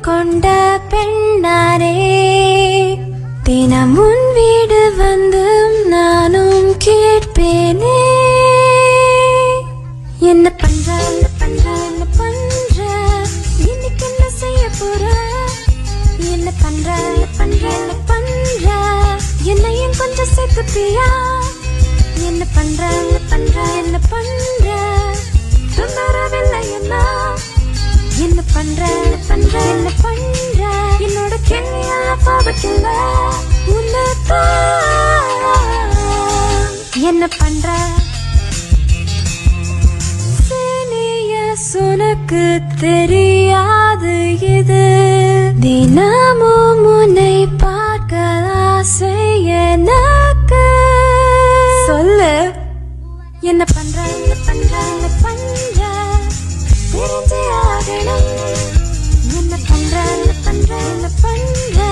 கொண்ட பெண்ணாரே தினமுன் வீடு வந்து நானும் கேட்பேனே என்ன பண்ற என்ன பண்ற இன்னைக்கு என்ன செய்ய போற என்ன பண்ற என்ன பண்ற என்னையும் கொஞ்சம் சேர்த்துப்பியா என்ன பண்ற என்ன பண்ற தொந்தரவில்லை என்ன பண்ற என்ன பண்ற என்னோட கேள்வியெல்லாம் பாவத்தில்ல என்ன பண்ற உனக்கு தெரியாது இது தினமும் உன்னை பார்க்க ஆசை எனக்கு சொல்லு என்ன பண்ற என்ன பண்ற தெரிஞ்சே ஆகணும் என்ன பண்ற என்ன பண்ற